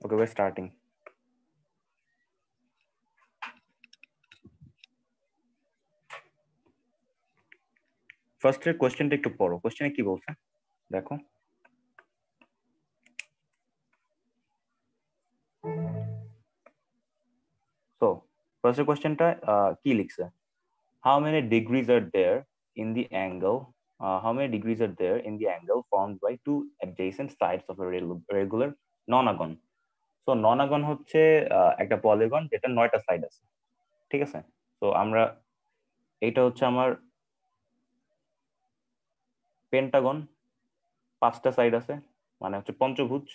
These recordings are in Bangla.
Okay, we're starting. ফার্স্ট এর কোশ্চেনটা একটু পড়ো, কোশ্চেনে কি বলছে দেখো। সো ফার্স্ট এর কোশ্চেনটা কি লিখছে, how many degrees are there in the angle how many degrees are there in the angle formed by two adjacent sides of a regular nonagon. So nonagon হচ্ছে একটা পলিগন যেটা 9টা সাইড আছে, ঠিক আছে। তো আমরা এটা হচ্ছে আমার পেন্টাগন, 5টা সাইড আছে, মানে হচ্ছে পঞ্চভুজ।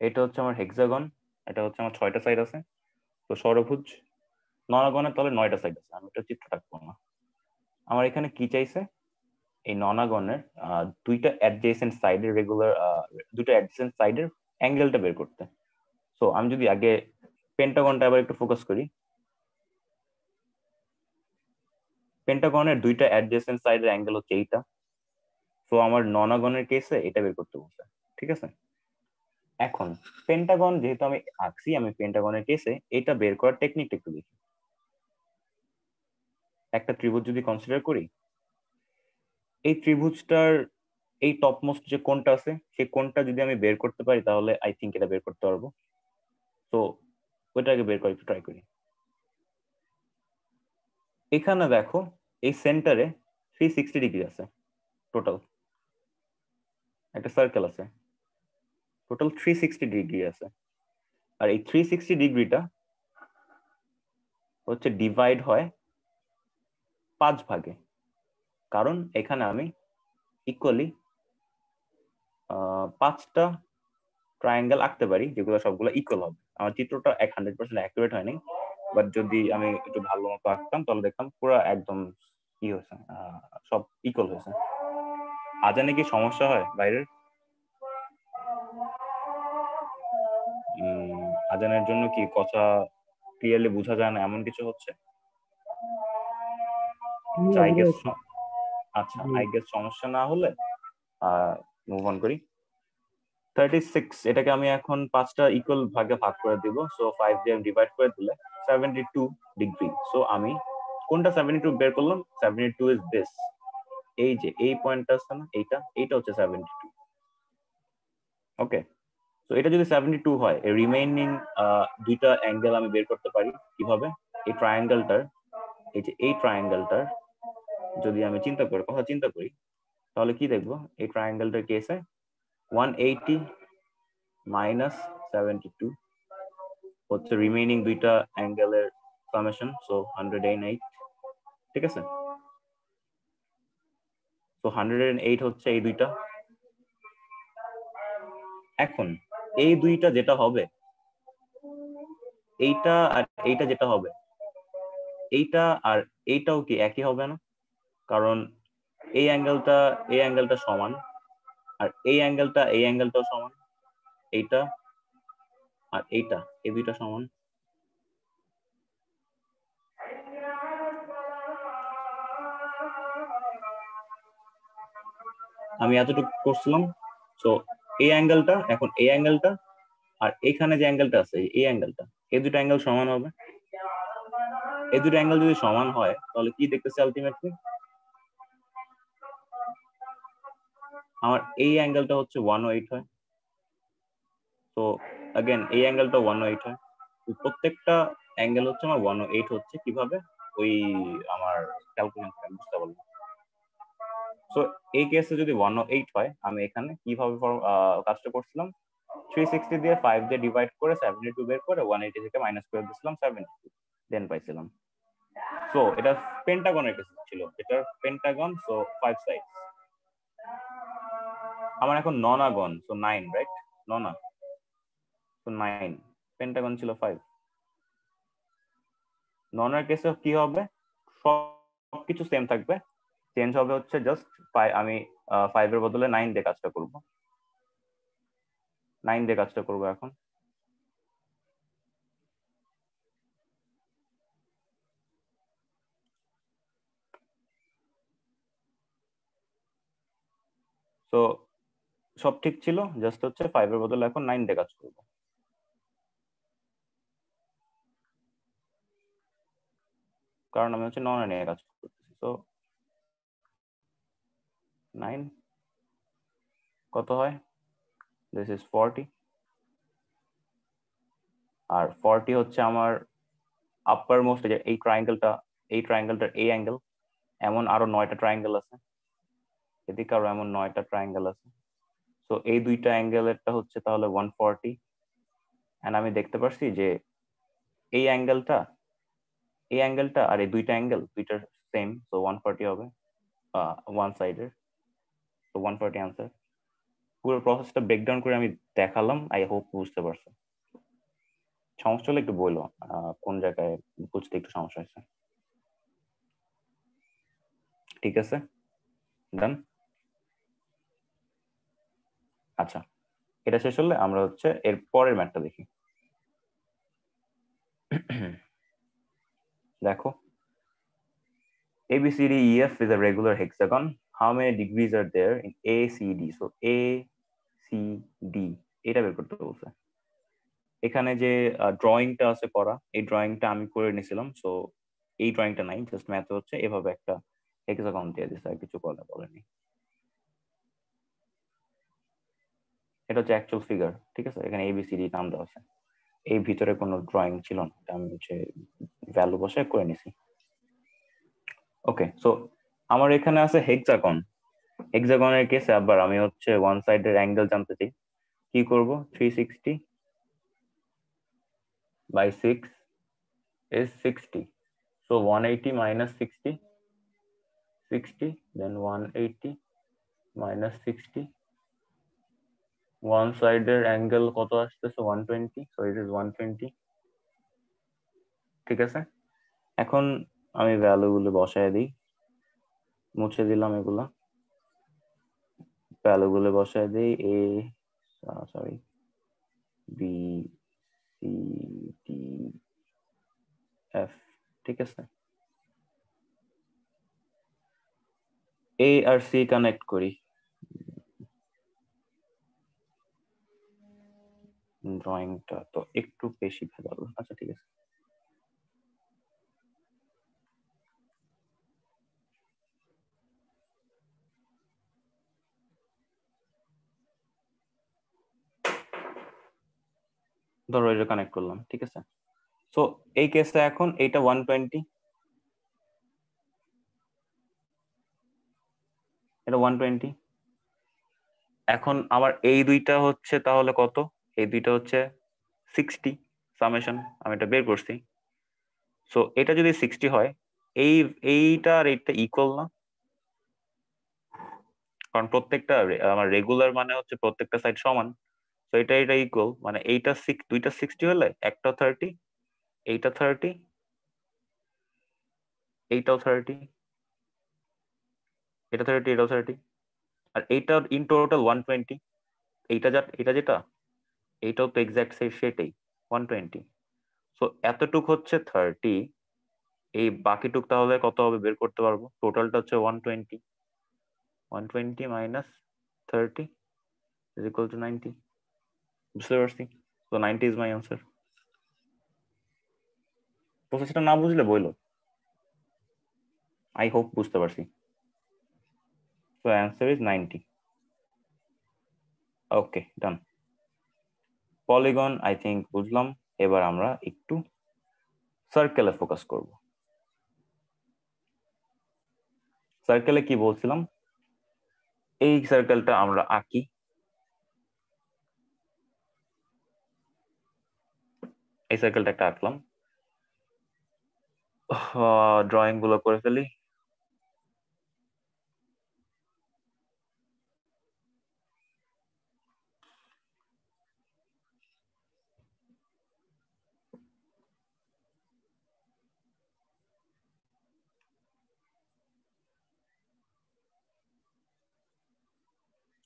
এটা হচ্ছে আমার হেক্সাগন, এটা হচ্ছে আমার 6টা সাইড আছে। তো ষড়ভুজ, ননাগনের তলে 9টা সাইড আছে। আমি এটা চিত্র রাখবো না। আমার এখানে কি চাইছে, এই ননাগনের দুইটা অ্যাডজেসেন্ট সাইডের দুটো অ্যাডজেসেন্ট সাইডের অ্যাঙ্গেলটা বের করতে। সো আমি যদি আগে পেন্টাগনটা আবার একটু ফোকাস করি, পেন্টাগনের দুইটা অ্যাডজেসেন্ট সাইডের অ্যাঙ্গেল হচ্ছে এইটা। সো আমার ননাগনের কেসে এটা বের করতে বলছে, ঠিক আছে। এখন পেন্টাগন যেহেতু আমি আঁকছি, আমি পেন্টাগনের কেসে এটা বের করার টেকনিকটা একটু দেখি। একটা ত্রিভুজ যদি কনসিডার করি, এই ত্রিভুজটার এই টপমোস্ট যে কোণটা আছে, সেই কোণটা যদি আমি বের করতে পারি তাহলে আই থিঙ্ক এটা বের করতে পারবো। তো ওইটাকে বের করে একটু ট্রাই করি। এখানে দেখো এই সেন্টারে 360 ডিগ্রি আছে, টোটাল একটা সার্কেল আছে, টোটাল 360 ডিগ্রি আছে। আর এই 360 ডিগ্রিটা হচ্ছে ডিভাইড হয় 5 ভাগে, কারণ এখানে আমি ইকুয়ালি 5টা ট্রায়াঙ্গেল আঁকতে পারি যেগুলো সবগুলো ইকুয়াল হবে। আমার চিত্রটা 100% অ্যাকুরেট হয়নি, বাট যদি আমি একটু ভালো মতো আঁকতাম তাহলে দেখতাম পুরো একদম কি হয়েছে, সব ইকুয়াল হয়েছে। আজানে কি সমস্যা হয় বাইরের? আজানের জন্য কি কথা ক্লিয়ারলি বোঝা যায় না এমন কিছু হচ্ছে? আচ্ছা, আই গেস সমস্যা না হলে মুভ অন করি। 36, এটাকে আমি এখন 5টা ইকুয়াল ভাগে ভাগ করে দিব। সো 5 দিয়ে ডিভাইড করে দিলে 72 ডিগ্রি। সো আমি কোনটা 72 বের করলাম, 72 ইজ দিস, এই যে এই পয়েন্টটা আছে না, এইটা হচ্ছে 72। ওকে, তো এটা যদি 72 হয়, এই রিমেইনিং দুইটা অ্যাঙ্গেল আমি বের করতে পারি কিভাবে। এই ট্রায়াঙ্গেলটার, এই যে এই ট্রায়াঙ্গেলটার যদি আমি চিন্তা করি তাহলে কি দেখবো, এই ট্রায়াঙ্গেলটার কেসে 180 মাইনাস 72 হচ্ছে রিমেইনিং দুইটা অ্যাঙ্গেলের সামেশন, সো 108, ঠিক আছে। তো 108 হচ্ছে এই দুইটা। এখন এই দুইটা যেটা হবে, এইটা আর এইটা যেটা হবে, এইটা আর এইটাও কি একই হবে না? কারণ এই অ্যাঙ্গেলটা সমান, আর এই অ্যাঙ্গেলটাও সমান, এইটা আর এইটা, এই দুইটা সমান। আমি এতটুকু করছিলাম। তো এই অ্যাঙ্গেলটা, এখন এই অ্যাঙ্গেলটা আর এইখানে যে অ্যাঙ্গেলটা আছে, এই অ্যাঙ্গেলটা, এই দুটো অ্যাঙ্গেল সমান হবে। এই দুটো অ্যাঙ্গেল যদি সমান হয় তাহলে কি দেখতেছি আলটিমেটলি, আমার এই অ্যাঙ্গেলটা হচ্ছে 108 হয়। তো अगेन এই অ্যাঙ্গেলটা 108 হয়। প্রত্যেকটা অ্যাঙ্গেল হচ্ছে আমার 108 হচ্ছে কিভাবে, ওই আমার ক্যালকুলেশন বুঝতে পারলাম। সো এই কেসে যদি 108 হয়, আমি এখানে কিভাবে কাজটা করছিলাম, 360 দিয়ে 5 দিয়ে ডিভাইড করে 72 বের করে 180 থেকে মাইনাস করে দিয়েছিলাম 72, দেন পাইছিলাম। সো এটা পেন্টাগনের কেস ছিল, এটা পেন্টাগন, সো 5 সাইড। আমার এখন ননাগন, সো 9, রাইট? ননা, সো 9, পেন্টাগন ছিল 5। ননার কেসে কি হবে, সবকিছু সেম থাকবে, চেঞ্জ হবে হচ্ছে জাস্ট আমি 5 এর বদলে 9 দিয়ে কাজটা করব, 9 দিয়ে কাজটা করব এখন। তো সব ঠিক ছিল, জাস্ট হচ্ছে 5 এর বদলে এখন 9 দিয়ে কাজ করবো। কারণ আমি হচ্ছে নন নিয়ে কাজ করতেছি। তো 9 কত হয়, দিস ইজ 40, আর 40 হচ্ছে আমার আপার মোস্ট, যে এই ট্রায়াঙ্গেলটার এই অ্যাঙ্গেল, এমন আরো 9টা ট্রায়াঙ্গেল আছে, এদিকে আরো এমন 9টা ট্রায়াঙ্গেল আছে। তো এই দুইটা অ্যাঙ্গেলেরটা হচ্ছে তাহলে 140, এন্ড আমি দেখতে পারছি যে এই অ্যাঙ্গেলটা আর এই দুইটা অ্যাঙ্গেল দুইটার সেম, তো 140 হবে ওয়ান সাইডের, তো 140 আনসার। পুরো প্রসেসটা ব্রেকডাউন করে আমি দেখালাম, আই হোপ বুঝতে পারছো। সমস্যা হলে একটু বললো কোন জায়গায় বুঝতে একটু সমস্যা হয়েছে। ঠিক আছে, ডান। আচ্ছা, এটা শেষ হলে আমরা হচ্ছে এর পরের ম্যাথটা দেখি। দেখো, ABCDEF is a regular hexagon. How many degrees are there in ACD? So ACD এটা বের করতে বলছে। এখানে যে ড্রয়িংটা আছে করা, এই ড্রয়িংটা আমি করে নিয়েছিলাম। সো এই ড্রয়িংটা নাই, জাস্ট ম্যাথ হচ্ছে এভাবে একটা হেক্সাগন দিয়ে দিচ্ছে, আর কিছু বলেনি। এটা হচ্ছে অ্যাকচুয়াল ফিগার, ঠিক আছে। এখানে ABCD নাম দেওয়া আছে, এই ভিতরে কোনো ড্রয়িং ছিল না, আমি হচ্ছে ভ্যালু বসে করে নিছি। ওকে, সো আমার এখানে আছে হেক্সাগন। হেক্সাগনের কেসে আবার আমি হচ্ছে ওয়ান সাইডের অ্যাঙ্গেল জানতে চাই। কি করব, 360 by 6 is 60, so 180 minus 60, 60, then 180 minus 60, one সাইডের অ্যাঙ্গেল কত আসতেছে, 120, so it is 120। ঠিক আছে, এখন আমি ভ্যালুগুলো বসায় দিই, মুছে দিলাম এগুলা, ভ্যালুগুলো বসায় দিই। Sorry, B, C, D, F, ঠিক আছে। এ আর সি কানেক্ট করি, ড্রয়িংটা তো একটু বেশি ভেজাল। আচ্ছা ঠিক আছে, ধরো এটা কানেক্ট করলাম, ঠিক আছে। সো এই কেসে এখন এইটা 120, এটা 120। এখন আমার এই দুইটা হচ্ছে তাহলে কত, এই দুইটা হচ্ছে 60 সামেশন, আমি এটা বের করছি। সো এটা যদি 60 হয়, এই এইটা আর এইটা ইকুয়াল না? কারণ প্রত্যেকটা আমার রেগুলার মানে হচ্ছে প্রত্যেকটা সাইড সমান, তো এটা ইকুয়াল, মানে এইটা দুইটা 60 হলে একটা 30, এইটা 30, এইটাও 30, এটা 30, এটাও 30, আর এইটা ইন টোটাল 120। এটা যেটা, এইটাও তো এক্সাক্ট সেটাই 120। সো এতটুক হচ্ছে 30, এই বাকিটুক তাহলে কত হবে বের করতে পারবো। টোটালটা হচ্ছে 120, 120 মাইনাস 30 ইজ ইকুয়াল টু 90। বুঝতে পারছি, তো 90 ইজ মাই আনসার। প্রসেসটা না বুঝলে বইলো, আই হোপ বুঝতে পারছি। তো answer is 90। Okay, done. Polygon I think বুঝলাম, এবার আমরা একটু সার্কেলে ফোকাস করব। সার্কেলে কি বলছিলাম, এই সার্কেলটা আমরা আঁকি, এই সার্কেলটা একটা আঁকলাম, ড্রয়িং গুলো করে ফেলি।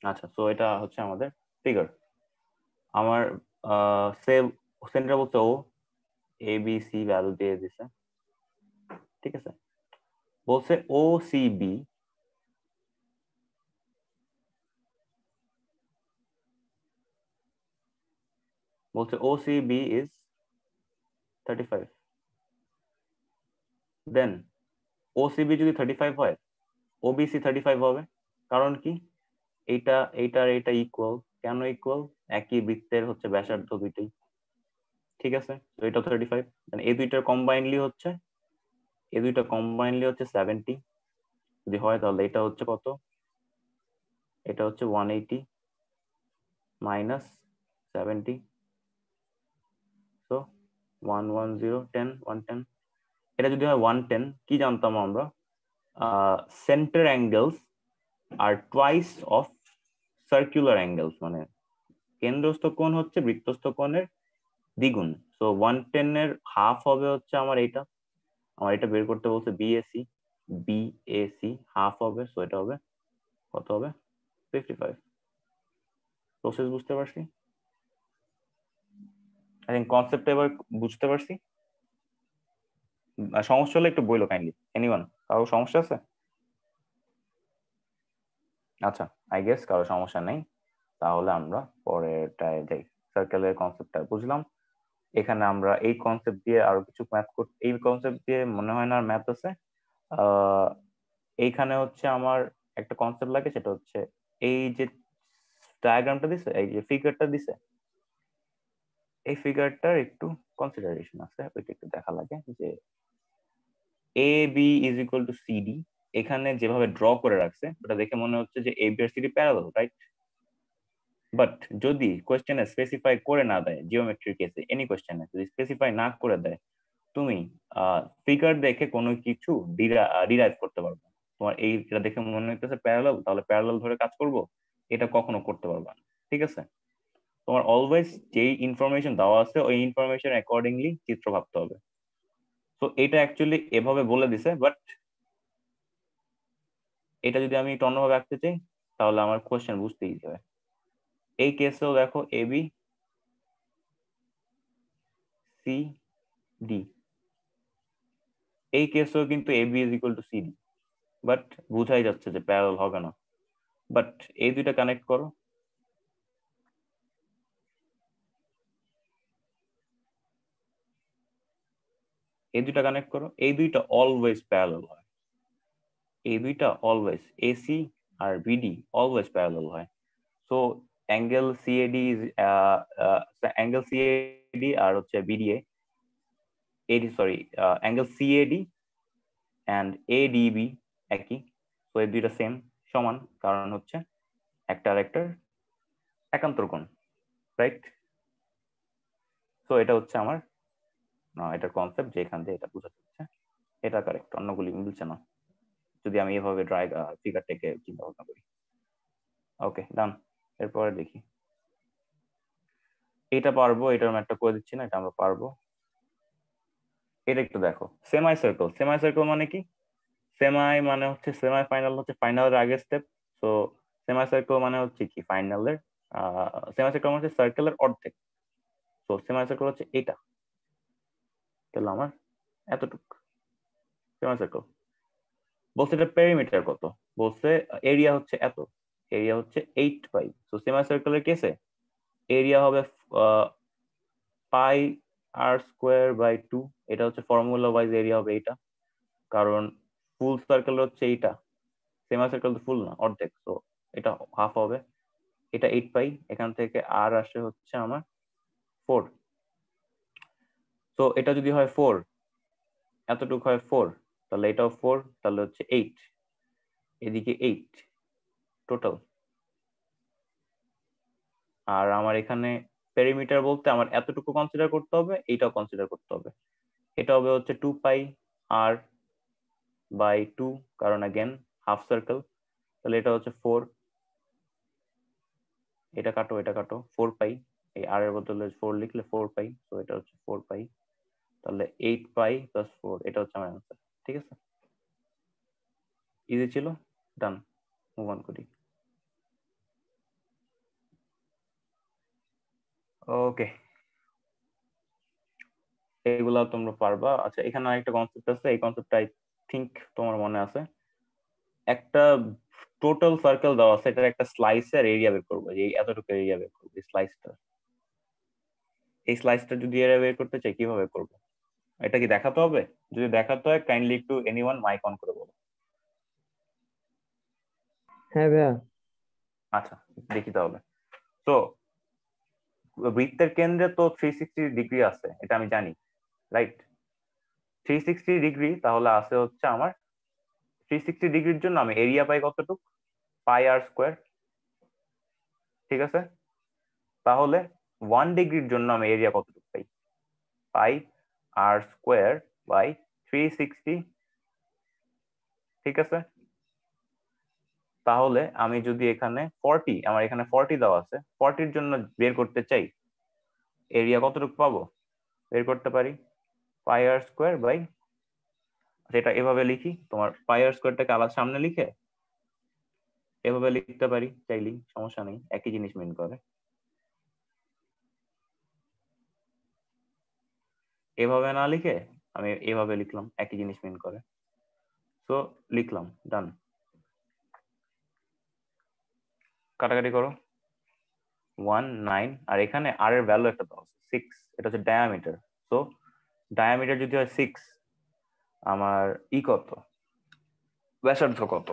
আচ্ছা, তো এটা হচ্ছে আমাদের ফিগার। আমার সেভ সেন্টার বলতে ও, এ বি সি ভ্যালু দিয়ে দিছে, ঠিক আছে। বলছে ও সি বি, বলছে OCB is 35, দেন OCB যদি 35 হয় OBC 35 হবে, কারণ কি এইটার এটা ইকুয়াল, কেন ইকুয়াল, একই বৃত্তের হচ্ছে ব্যাসার্ধ দুইটাই, ঠিক আছে, তো এটা 35, দেন এই দুইটার কম্বাইনলি হচ্ছে 70, যদি হয় তাহলে এটা হচ্ছে কত, এটা হচ্ছে 180 মাইনাস 70, সো 110, 110, এটা যদি হয় 110, কি জানতাম আমরা, সেন্টার অ্যাঙ্গেলস আর টুয়াইস অফ সার্কুলার অ্যাঙ্গেলস, মানে কেন্দ্রস্থ কোণ হচ্ছে বৃত্তস্থ কোণের দ্বিগুণ, সো 110 এর হাফ হবে হচ্ছে আমার এটা বের করতে বলছে বিএসি হাফ হবে, সো এটা হবে কত হবে 55। প্রসেস বুঝতে পারছি, আই থিঙ্ক কনসেপ্ট এবার বুঝতে পারছি। সমস্যা হলে একটু বইলো কাইন্ডলি, এনিওয়ান, কারো সমস্যা আছে? আচ্ছা, আই গেস কারো সমস্যা নেই, তাহলে আমরা পরেরটায় যাই। সার্কেলের কনসেপ্টটা বুঝলাম, এখানে আমরা এই কনসেপ্ট দিয়ে আরো কিছু ম্যাথ করতে, এই কনসেপ্ট দিয়ে মনে হয় না আর ম্যাথ আছে। এইখানে হচ্ছে আমার একটা কনসেপ্ট লাগে, সেটা হচ্ছে এই যে ডায়াগ্রামটা দিছে, এই যে ফিগারটা দিছে, এই ফিগারটার একটু কনসিডারেশন আছে, ওইটা একটু দেখা লাগে যে A B is equal to CD, এখানে যেভাবে ড্র করে রাখছে ওটা দেখে মনে হচ্ছে যে এ বি আর সিডি প্যারালাল, রাইট? বাট যদি কোয়েশ্চেনে স্পেসিফাই করে না দেয়, জিওমেট্রির কেসে এনি কোয়েশ্চেনে যদি স্পেসিফাই না করে দেয়, তুমি ফিগার দেখে কোনো কিছু ডিরাইভ করতে পারবে, তোমার এইটা দেখে মনে হইতেছে প্যারালাল, তাহলে প্যারালাল ধরে কাজ করব, এটা কখনো করতে পারবে না, ঠিক আছে? তোমার অলওয়েজ যেই ইনফরমেশন দেওয়া আছে ওই ইনফরমেশন অ্যাকর্ডিংলি চিত্র ভাবতে হবে। তো এটা অ্যাকচুয়ালি এভাবে বলে দিছে, বাট এটা যদি আমি একটু অন্যভাবে আঁকতে চাই তাহলে আমার কোয়েশ্চেন বুঝতে ইজি হয়। এই কেসেও দেখো এ বি সি ডি, এই কেসেও কিন্তু A B is equal to C D, but বুঝাই যাচ্ছে যে প্যারালাল হবে না। বাট এই দুইটা কানেক্ট করো, এই দুইটা কানেক্ট করো, এই দুইটা অলওয়েজ প্যারালাল হয়, এই দুইটা অলওয়েজ এসি আর বিডি অলওয়েজ প্যারালাল হয়। So angle CAD angle CAD আর হচ্ছে BDA AD, sorry, angle CAD and ADB একই, তো এই দুইটা সেম সমান, কারণ হচ্ছে একটা আর একটার একান্তর কোণ, রাইট? তো এটা হচ্ছে আমার এটার কনসেপ্ট, যে এখান থেকে এটা বোঝা যাচ্ছে, এটা কারেক্ট, অন্যগুলি মিলছে না যদি আমি এভাবে ফিগারটাকে চিন্তা ভাবনা করি। ওকে, ডান। এরপরে দেখি, এটা পারবো, এটার ম্যাথটা করে দিচ্ছি না, এটা আমরা পারবো। এটা একটু দেখো, সেমাই সার্কেল, সেমাই সার্কেল মানে কি? সেমাই মানে হচ্ছে সেমাই ফাইনাল হচ্ছে ফাইনালের আগের স্টেপ, তো সেমাই সার্কেল মানে হচ্ছে কি ফাইনালের, সেমাই সার্কেল মানে হচ্ছে সার্কেলের অর্ধেক, তো সেমাই সার্কেল হচ্ছে এটা, তাহলে আমার এতটুক সেমাই সার্কেল। বলছে এটা পেরিমিটার কত, বলছে এরিয়া হচ্ছে এত, এরিয়া হচ্ছে 8 পাই, তো সেমাই সার্কেলের কেসে এরিয়া হবে পাই আর স্কোয়ার বাই 2, এটা হচ্ছে ফর্মুলা ওয়াইজ এরিয়া হবে এটা, কারণ ফুল সার্কেল হচ্ছে এইটা, সেমাই সার্কেল তো ফুল না, অর্ধেক, তো এটা হাফ হবে, এটা 8 পাই, এখান থেকে আর আসে হচ্ছে আমার 4, তো এটা যদি হয় 4, এতটুকু হয় 4, তাহলে এটাও 4, তাহলে হচ্ছে 8, এদিকে 8 টোটাল। আর আমার এখানে পেরিমিটার বলতে আমার এতটুকু কনসিডার করতে হবে, এইটাও কনসিডার করতে হবে, এটা হবে হচ্ছে 2 পাই আর বাই 2, কারণ अगेन হাফ সার্কেল, তাহলে এটা হচ্ছে 4, এটা কাটো এটা কাটো, 4 পাই, এই আর এর বদলে 4 লিখলে 4 পাই, তো এটা হচ্ছে 4 পাই, তাহলে 8 পাই প্লাস 4, এটা হচ্ছে আমার অ্যান্সার, ঠিক আছে? ইজি ছিল, ডান, মুভ অন করি। ওকে, এগুলা তোমরা পারবা। আচ্ছা, এখানে আরেকটা কনসেপ্ট আছে, এই কনসেপ্টটা আই থিংক তোমার মনে আছে। একটা টোটাল সার্কেল দেওয়া আছে, এটার একটা স্লাইসের এরিয়া বের করবো, এই এতটুকু এরিয়া বের করবো স্লাইসটা, এই স্লাইসটা যদি এরা বের করতে চাই কিভাবে করব? এটা কি দেখাতে হবে? যদি দেখাতে হয় কাইন্ডলি একটু এনিওয়ান মাইক অন করে বলো। হ্যাঁ ভাইয়া। আচ্ছা, দেখি তাহলে। তো বৃত্তের কেন্দ্রে তো 360 ডিগ্রি আছে, এটা আমি জানি, রাইট? 360 ডিগ্রি তাহলে আছে হচ্ছে আমার 360 ডিগ্রির জন্য আমি এরিয়া পাই কতটুক? পাই আর স্কোয়ার, ঠিক আছে? তাহলে 1 ডিগ্রির জন্য আমি এরিয়া কতটুক পাই? পাই আর স্কোয়ার বাই 360, ঠিক আছে? তাহলে আমি যদি এখানে 40, আমার এখানে 40 দেওয়া আছে, 40-র জন্য বের করতে চাই এরিয়া কতটুকু পাবো, বের করতে পারি পাই আর স্কোয়ার বাই, যেটা এভাবে লিখি, তোমার পাই আর স্কোয়ারটাকে আলাদা সামনে লিখে এভাবে লিখতে পারি চাইলেই, সমস্যা নেই, একই জিনিস মিন করে। এভাবে না লিখে আমি এভাবে লিখলাম, একই জিনিস মিন করে। তো লিখলাম, ডান। কাটাকাটি করো, 19, আর এখানে আর এর ভ্যালু একটা দেওয়া আছে 6, এটা হচ্ছে ডায়ামিটার। তো ডায়ামিটার যদি হয় 6, আমার কত, ব্যাসার্ধ কত,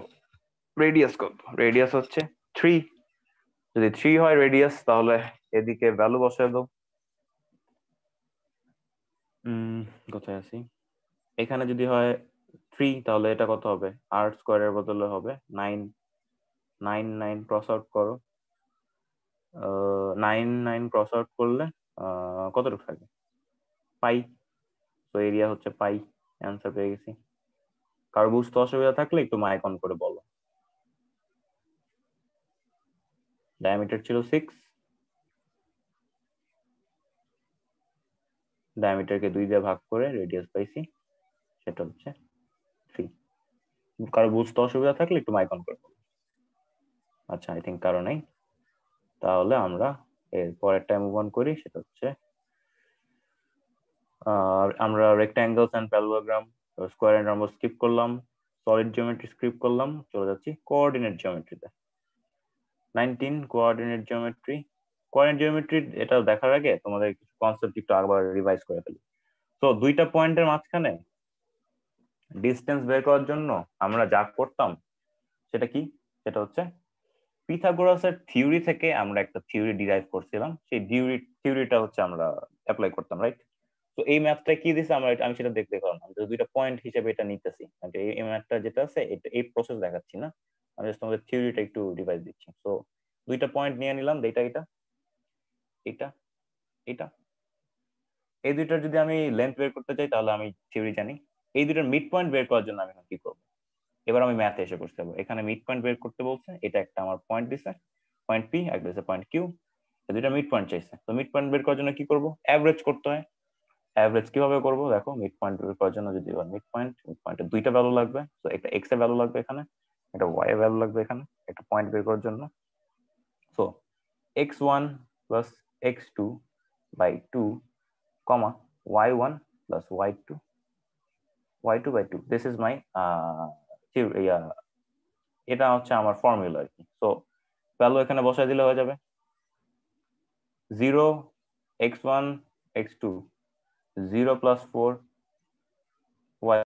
রেডিয়াস কত? রেডিয়াস হচ্ছে 3। যদি 3 হয় রেডিয়াস, তাহলে এদিকে ভ্যালু বসায় দাও। কোথায় আছি? এখানে যদি হয় 3, তাহলে এটা কত হবে? আর স্কোয়ারের বদলে হবে 9। 9 9 ক্রস আউট করো, 9 9 ক্রস আউট করলে কতটুকু থাকে? পাই। তো এরিয়া হচ্ছে পাই, অ্যান্সার পেয়ে গেছি। কারো বুঝতে অসুবিধা থাকলে একটু মাইক অন করে বলো। ডায়ামিটার ছিল 6, ডায়ামিটারকে 2 দিয়ে ভাগ করে রেডিয়াস পাইছি, সেটা হচ্ছে 3। কারো বুঝতে অসুবিধা থাকলে একটু মাইক অন করে বলো। আচ্ছা, আই থিঙ্ক কারো নেই। তাহলে আমরা এর পরেরটা মুভ অন করি, সেটা হচ্ছে আমরা rectangles and parallelogram, square and rhombus skip করলাম, সলিড জিওমেট্রি স্কিপ করলাম, চলে যাচ্ছি কোঅর্ডিনেট জিওমেট্রিতে। 19 কোঅর্ডিনেট জিওমেট্রি। কোঅর্ডিনেট জিওমেট্রি এটা দেখার আগে তোমাদের কিছু কনসেপ্ট একটু আবার রিভাইজ করে ফেলি। তো দুইটা পয়েন্টের মাঝখানে ডিস্টেন্স বের করার জন্য আমরা যা করতাম সেটা কি? সেটা হচ্ছে পিথাগোরাসের থিওরি থেকে আমরা একটা থিওরি ডিরাইভ করছিলাম, সেই থিওরিটা হচ্ছে আমরা অ্যাপ্লাই করতাম, রাইট? তো এই ম্যাথটা কি দিছে আমি সেটা দেখতে পারলাম, যে দুইটা পয়েন্ট হিসেবে এটা নিতেছি। এই ম্যাথটা যেটা আছে এটা এই প্রসেস দেখাচ্ছি না, আমি জাস্ট তোমাদের থিওরিটা একটু ডিভাইস দিচ্ছি। তো দুইটা পয়েন্ট নিয়ে নিলাম, এটা এটা এটা এটা, এই দুইটার যদি আমি লেন্থ বের করতে চাই তাহলে আমি থিওরি জানি। এই দুইটার মিড পয়েন্ট বের করার জন্য আমি এখন কি করবো? এবার আমি ম্যাথে এসে করতে হবে। এখানে মিড পয়েন্ট বের করতে বলছে, এটা একটা আমার পয়েন্ট দিছে, পয়েন্ট পি, একটা দিছে পয়েন্ট কিউ, দুইটা মিড পয়েন্ট চাইছে। তো মিড পয়েন্ট বের করার জন্য কি করবো? অ্যাভারেজ করতে হয়। অ্যাভারেজ কিভাবে করবো দেখো, মিড পয়েন্ট বের করার জন্য যদি মিড পয়েন্টের দুইটা ভ্যালু লাগবে, তো একটা এক্স এর ভ্যালু লাগবে এখানে, একটা ওয়াই এর ভ্যালু লাগবে এখানে, একটা পয়েন্ট বের করার জন্য। So x1 plus x2 by 2 comma y1 plus y2 by 2, this is my এটা হচ্ছে আমার ফর্মুলা আর কি। তো ভ্যালু এখানে বসায় দিলে হয়ে যাবে 0 x1 x2, 0 প্লাস 4